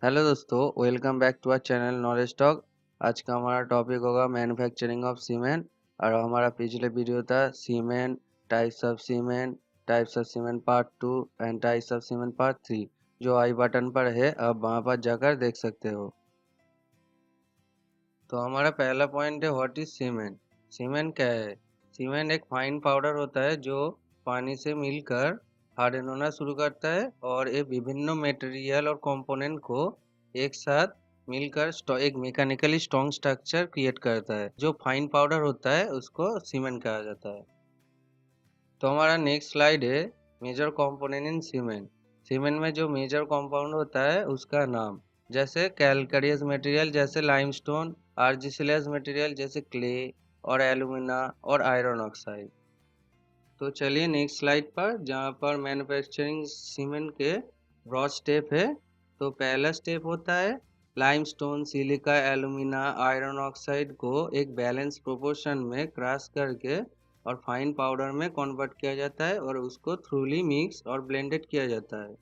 Hello दोस्तों, welcome back to our channel knowledge talk. आज का हमारा टॉपिक होगा मैन्युफैक्चरिंग ऑफ सीमेंट। और हमारा पिछले वीडियो था cement, types of cement part 2 and types of cement part 3, जो आई बटन पर है, आप वहाँ पर जाकर देख सकते हो। तो हमारा पहला पॉइंट है, व्हाट इज सीमेंट। सीमेंट क्या है? सीमेंट एक फाइन पाउडर होता है जो पानी से मिलकर हार्डन होना शुरू करता है और ये विभिन्न मटेरियल और कंपोनेंट को एक साथ मिलकर एक मैकेनिकली स्ट्रॉन्ग स्ट्रक्चर क्रिएट करता है। जो फाइन पाउडर होता है उसको सीमेंट कहा जाता है। तो हमारा नेक्स्ट स्लाइड है, major component in cement. Cement में जो मेजर कंपाउंड होता है उसका नाम, जैसे कैलकरियस मटेरियल जैसे लाइमस्टोन, आर्जिसिलियस मटेरियल जैसे क्ले और एलुमिना और आयरन ऑक्साइड। तो चलिए नेक्स्ट स्लाइड पर, जहाँ पर मैन्युफैक्चरिंग सीमेंट के ब्रॉड स्टेप है। तो पहला स्टेप होता है limestone, silica, alumina, iron oxide को एक बैलेंस प्रोपोर्शन में क्रश करके और फाइन पाउडर में कन्वर्ट किया जाता है और उसको थ्रूली मिक्स और ब्लेंडेड किया जाता है।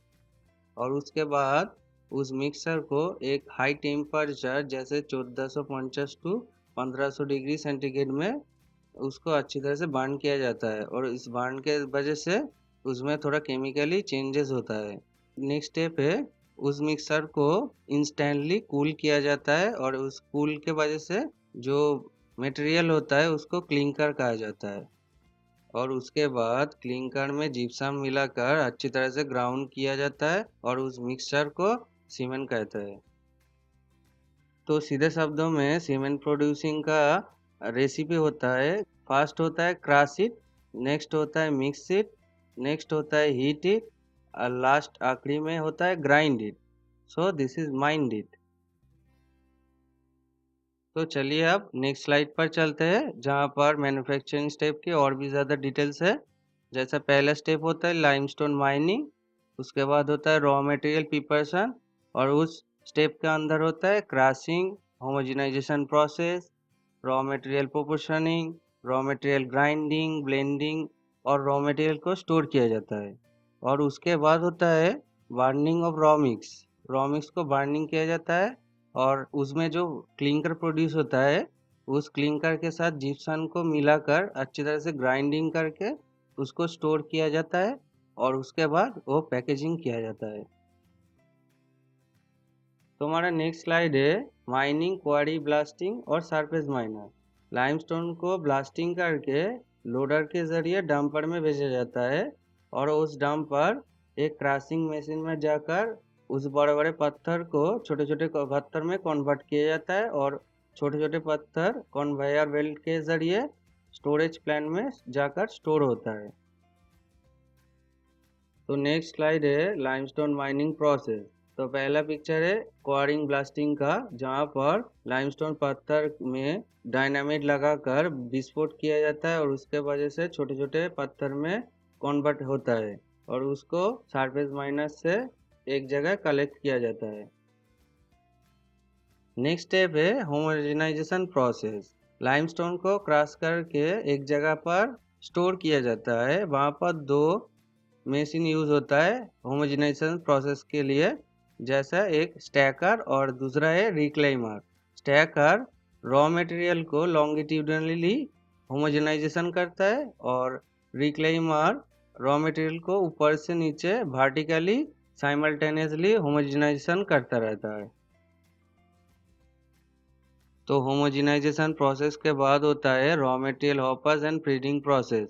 और उसके बाद उस मिक्सर को एक हाई टेम्परेचर जैसे 1450 टू 1500 डिग्री सेंटीग्रेड में उसको अच्छी तरह से बर्न किया जाता है और इस बर्न के वजह से उसमें थोड़ा केमिकली चेंजेस होता है। नेक्स्ट स्टेप है, उस मिक्सर को इंस्टेंटली कूल किया जाता है और उस कूल के वजह से जो मटेरियल होता है उसको क्लिंकर कहा जाता है। और उसके बाद क्लिंकर में जिप्सम मिलाकर अच्छी तरह से ग्राउंड किया जाता है और उस मिक्सचर को सीमेंट कहते हैं। तो सीधे शब्दों में सीमेंट प्रोड्यूसिंग का रेसिपी होता है, फर्स्ट होता है क्रश इट, नेक्स्ट होता है मिक्स इट, नेक्स्ट होता है हीट इट और लास्ट आखिरी में होता है grind it. So this is mind it. तो चलिए अब नेक्स्ट स्लाइड पर चलते हैं, जहाँ पर मैन्युफैक्चरिंग स्टेप की और भी ज़्यादा डिटेल्स है। जैसा पहला स्टेप होता है लाइमस्टोन माइनिंग, उसके बाद होता है रॉ मटेरियल प्रिपरेशन और उस स्टेप के अंदर होता है crushing, homogenisation process, raw material proportioning, raw material grinding, blending और रॉ मटेरियल को स्टोर किया जाता है। और उसके बाद होता है burning of raw mix. Raw mix को बर्निंग किया जाता है और उसमें जो क्लिंकर प्रोड्यूस होता है उस क्लिंकर के साथ जिप्सम को मिलाकर अच्छी तरह से ग्राइंडिंग करके उसको स्टोर किया जाता है और उसके बाद वो पैकेजिंग किया जाता है। तो हमारा नेक्स्ट स्लाइड है माइनिंग, क्वारी ब्लास्टिंग और सरफेस माइनर। लाइमस्टोन को ब्लास्टिंग करके लोडर के जरिए डंपर में भेजा जाता है और उस डंपर एक क्रशिंग मशीन में जाकर उस बड़े बड़े पत्थर को छोटे छोटे पत्थर में कन्वर्ट किया जाता है और छोटे छोटे पत्थर कन्वेयर बेल्ट के जरिए स्टोरेज प्लांट में जाकर स्टोर होता है। तो नेक्स्ट स्लाइड है लाइमस्टोन माइनिंग प्रोसेस। तो पहला पिक्चर है क्वारिंग ब्लास्टिंग का, जहाँ पर लाइमस्टोन पत्थर में डायनामाइट लगाकर विस्फोट किया जाता है और उसके वजह से छोटे छोटे पत्थर में कन्वर्ट होता है और उसको सरफेस माइनस से एक जगह कलेक्ट किया जाता है। नेक्स्ट स्टेप है होमोजेनाइजेशन प्रोसेस। लाइमस्टोन को क्रश करके एक जगह पर स्टोर किया जाता है। वहाँ पर दो मशीन यूज होता है होमोजेनाइजेशन प्रोसेस के लिए, जैसा एक स्टैकर और दूसरा है रिक्लाइमर। स्टैकर रॉ मटेरियल को लॉन्गिट्यूडनली होमोजेनाइजेशन करता है और रिक्लाइमर रॉ मटेरियल को ऊपर से नीचे वर्टिकली साइमल्टेनियसली होमोजेनाइजेशन करता रहता है। तो होमोजेनाइजेशन प्रोसेस के बाद होता है raw material hoppers and feeding process,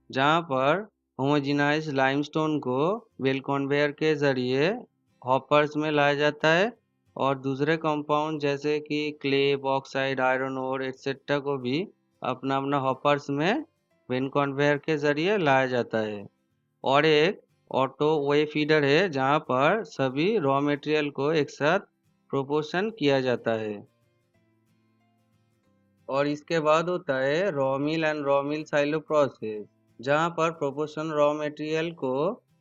जहाँ पर होमोजेनाइज लाइमस्टोन को बेल कन्वेयर के जरिए हॉपर्स में लाया जाता है और दूसरे कंपाउंड जैसे कि clay, bauxite, iron ore etcetera को भी अपना अपना हॉपर्स में बेल कन्वेयर के जरिए लाया जाता है। और एक ऑटो वे फीडर है, जहाँ पर सभी रॉ मटेरियल को एक साथ प्रोपोर्शन किया जाता है। और इसके बाद होता है raw mill and raw mill silo process, जहाँ पर प्रोपोर्शन रॉ मटेरियल को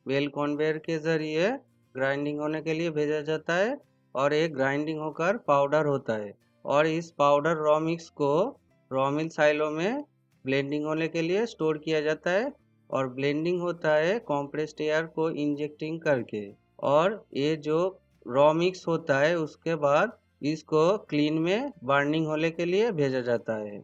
वेल कन्वेयर के जरिए ग्राइंडिंग होने के लिए भेजा जाता है और एक ग्राइंडिंग होकर पाउडर होता है और इस पाउडर रॉ मिक्स को रॉ मिल साइलो में ब्लेंडिंग होने के लिए स्टोर किया जाता है। और ब्लेंडिंग होता है कॉम्प्रेस्ड एयर को इंजेक्टिंग करके। और ये जो रॉ मिक्स होता है उसके बाद इसको क्लीन में बर्निंग होने के लिए भेजा जाता है।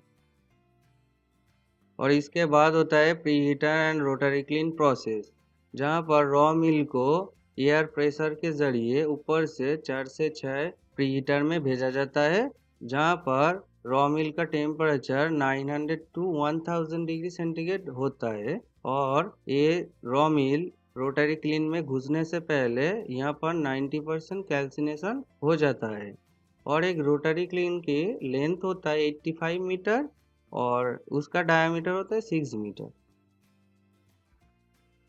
और इसके बाद होता है preheater and rotary clean process, जहाँ पर रॉ मिल को एयर प्रेशर के जरिए ऊपर से 4 से 6 प्रीहीटर में भेजा जाता है, जहाँ पर रॉ मिल का टेम्परेचर 900 टू 1000 डिग्री सेंटीग्रेड होता है। और ये रॉ मिल रोटरी क्लीन में घुसने से पहले यहाँ पर 90% कैल्सिनेशन हो जाता है। और एक रोटरी क्लीन की लेंथ होता है 85 मीटर और उसका डायमीटर होता है 6 मीटर।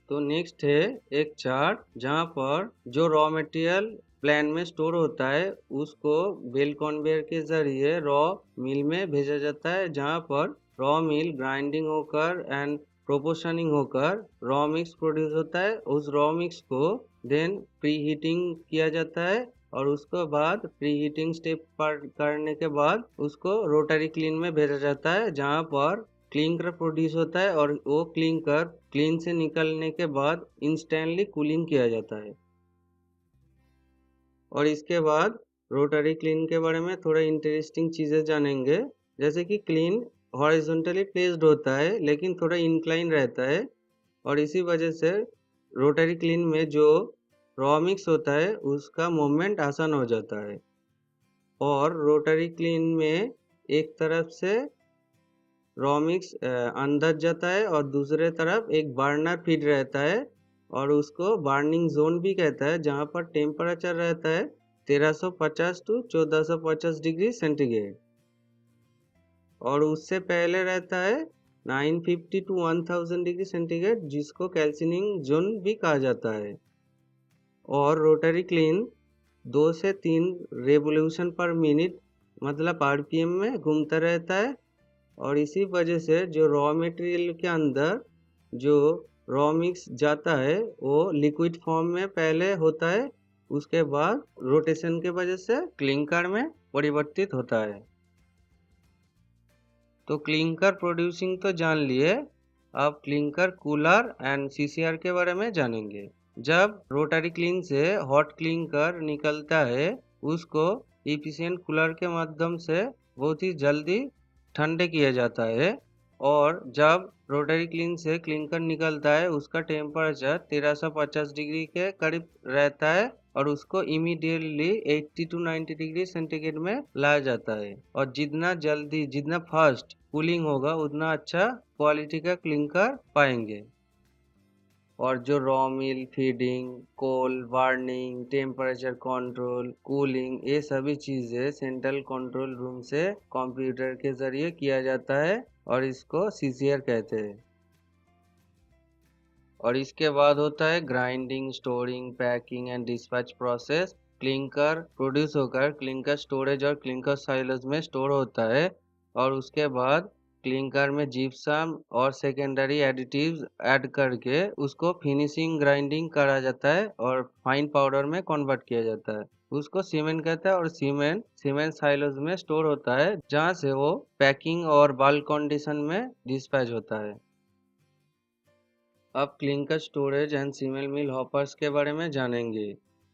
तो नेक्स्ट है एक चार्ट जहाँ पर जो रॉ मटेरियल प्लान में स्टोर होता है उसको बेल कन्वेयर के जरिए रॉ मिल में भेजा जाता है, जहाँ पर रॉ मिल ग्राइंडिंग होकर एंड प्रोपोर्शनिंग होकर रॉ मिक्स प्रोड्यूस होता है। उस रॉ मिक्स को देन प्री हीटिंग किया जाता है और उसके बाद प्री हीटिंग स्टेप पर करने के बाद उसको रोटरी क्लीन में भेजा जाता है, जहाँ पर क्लिंकर प्रोड्यूस होता है और वो क्लिंकर क्लीन से निकलने के बाद इंस्टेंटली कूलिंग किया जाता है। और इसके बाद रोटरी क्लीन के बारे में थोड़ा इंटरेस्टिंग चीज़ें जानेंगे, जैसे कि क्लीन हॉरिजॉन्टली प्लेस्ड होता है लेकिन थोड़ा इंक्लाइन रहता है, और इसी वजह से रोटरी क्लीन में जो रॉ मिक्स होता है उसका मूवमेंट आसान हो जाता है। और रोटरी क्लीन में एक तरफ से रॉ मिक्स अंदर जाता है और दूसरे तरफ एक बर्नर फीड रहता है और उसको बर्निंग जोन भी कहता है, जहाँ पर टेम्परेचर रहता है 1350 टू 1450 डिग्री सेंटीग्रेड। और उससे पहले रहता है 950 टू 1000 डिग्री सेंटीग्रेड, जिसको कैल्सिनिंग जोन भी कहा जाता है। और रोटरी क्लीन 2 से 3 रेवोल्यूशन पर मिनट मतलब आरपीएम में घूमता रहता है। और इसी वजह से जो रॉ मटेरियल के अंदर जो रॉ मिक्स जाता है वो लिक्विड फॉर्म में पहले होता है, उसके बाद रोटेशन के वजह से क्लिंकर में परिवर्तित होता है। तो क्लिंकर प्रोड्यूसिंग तो जान लिए, अब क्लिंकर कूलर एंड सीसीआर के बारे में जानेंगे। जब रोटरी क्लीन से हॉट क्लिंकर निकलता है उसको इफिशिएंट कूलर के माध्यम से बहुत ही जल्दी ठंडे किया जाता है। और जब रोटरी क्लीन से क्लिंकर निकलता है उसका टेम्परेचर 1350 डिग्री के करीब रहता है और उसको इमीडिएटली 80 टू 90 डिग्री सेंटीग्रेड में लाया जाता है। और जितना जल्दी जितना फास्ट कूलिंग होगा उतना अच्छा क्वालिटी का क्लिंकर पाएंगे। और जो रॉ मिल फीडिंग, कोल वार्निंग, टेम्परेचर कंट्रोल, कूलिंग, ये सभी चीज़ें सेंट्रल कंट्रोल रूम से कंप्यूटर के जरिए किया जाता है और इसको सीसीआर कहते हैं। और इसके बाद होता है grinding, storing, packing and dispatch process. Clinker produce होकर क्लिंकर स्टोरेज और क्लिंकर साइलोज में स्टोर होता है और उसके बाद क्लिंकर में जिप्सम और सेकेंडरी एडिटिव्स ऐड करके उसको फिनिशिंग ग्राइंडिंग करा जाता है और फाइन पाउडर में कन्वर्ट किया जाता है। उसको सीमेंट कहता है और सीमेंट सीमेंट साइलोज में स्टोर होता है, जहाँ से वो पैकिंग और बल्क कंडीशन में डिस्पैच होता है। अब clinker storage and cement mill hoppers के बारे में जानेंगे।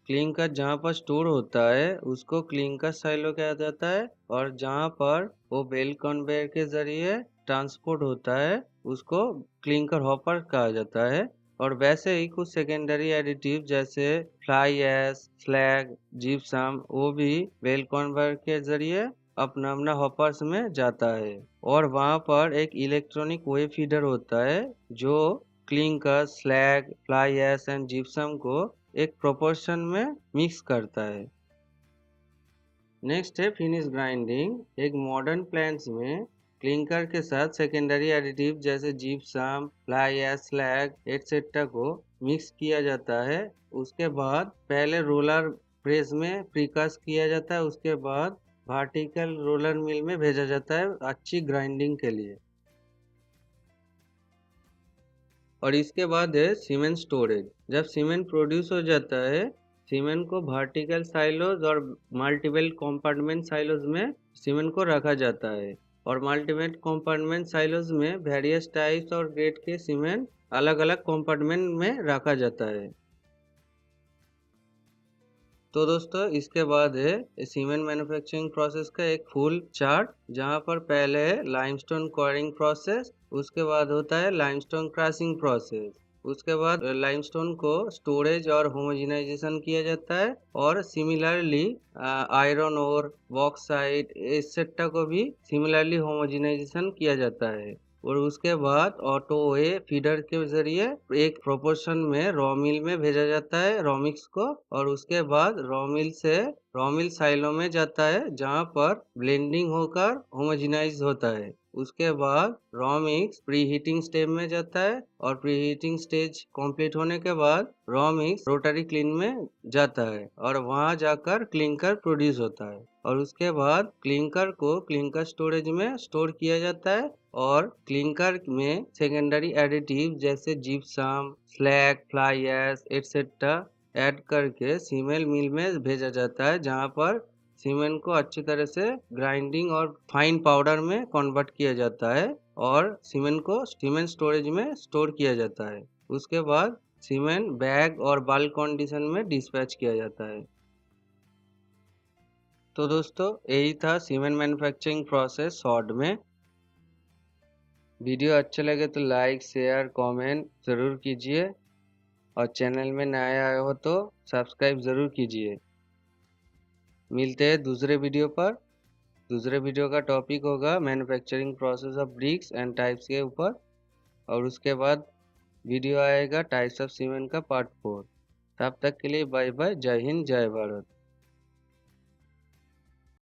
क्लिंकर जहाँ पर स्टोर होता है उसको क्लिंकर साइलो कहा जाता है और जहाँ पर वो बेल कन्वेयर के जरिए ट्रांसपोर्ट होता है उसको क्लिंकर हॉपर कहा जाता है। और वैसे ही कुछ सेकेंडरी एडिटिव जैसे फ्लाई ऐश, स्लैग, जिप्सम वो भी बेल कन्वेयर के जरिए अपना अपना हॉपर्स में जाता है। और वहाँ पर एक इलेक्ट्रॉनिक वेव फीडर होता है जो clinker, slag, fly ash and gypsum को एक प्रोपोर्शन में मिक्स करता है। नेक्स्ट है फिनिश ग्राइंडिंग। एक मॉडर्न प्लांट्स में क्लिंकर के साथ सेकेंडरी एडिटिव जैसे gypsum, fly ash, slag etcetera को मिक्स किया जाता है। उसके बाद पहले रोलर प्रेस में प्रीकास्ट किया जाता है, उसके बाद वर्टिकल रोलर मिल में भेजा जाता है अच्छी ग्राइंडिंग के लिए। और इसके बाद है सीमेंट स्टोरेज। जब सीमेंट प्रोड्यूस हो जाता है सीमेंट को वर्टिकल साइलोज और मल्टीपल कंपार्टमेंट साइलोज में सीमेंट को रखा जाता है। और मल्टीपल कंपार्टमेंट साइलोज में वेरियस टाइप्स और ग्रेड के सीमेंट अलग अलग कंपार्टमेंट में रखा जाता है। तो दोस्तों इसके बाद है सीमेंट मैन्युफैक्चरिंग प्रोसेस का एक फुल चार्ट, जहाँ पर पहले है लाइमस्टोन क्वारिंग प्रोसेस, उसके बाद होता है लाइमस्टोन क्रशिंग प्रोसेस, उसके बाद लाइमस्टोन को स्टोरेज और होमोजेनाइजेशन किया जाता है, और सिमिलरली आयरन और बॉक्साइट एक्सेट्रा को भी सिमिलरली होमोजेनाइजेशन किया जाता है। और उसके बाद ऑटो वे फीडर के जरिए एक प्रोपोर्शन में रॉ मिल में भेजा जाता है रॉ मिक्स को, और उसके बाद रॉ मिल साइलो में जाता है, जहाँ पर ब्लेंडिंग होकर होमोजेनाइज होता है। उसके बाद raw mix pre heating stage में जाता है, और प्री हीटिंग स्टेज कंप्लीट होने के बाद रॉ मिक्स रोटरी क्लीन में जाता है, और वहां जाकर क्लिंकर प्रोड्यूस होता है। और उसके बाद क्लिंकर को क्लिंकर स्टोरेज में स्टोर किया जाता है, और क्लिंकर में सेकेंडरी एडिटिव जैसे gypsum, slag, fly ash etcetera add करके सीमेंट मिल में भेजा जाता है, जहां पर सीमेंट को अच्छी तरह से ग्राइंडिंग और फाइन पाउडर में कन्वर्ट किया जाता है, और सीमेंट को सीमेंट स्टोरेज में स्टोर किया जाता है। उसके बाद सीमेंट बैग और बल्क कंडीशन में डिस्पैच किया जाता है। तो दोस्तों यही था सीमेंट मैन्युफैक्चरिंग प्रोसेस शॉर्ट में। वीडियो अच्छे लगे तो लाइक शेयर कमेंट ज़रूर कीजिए, और चैनल में नए आए हो तो सब्सक्राइब ज़रूर कीजिए। मिलते हैं दूसरे वीडियो पर। दूसरे वीडियो का टॉपिक होगा manufacturing process of BRICS and types के ऊपर, और उसके बाद वीडियो आएगा टाइप्स ऑफ सीमेंट का पार्ट 4। तब तक के लिए बाय बाय, जय हिंद जय भारत।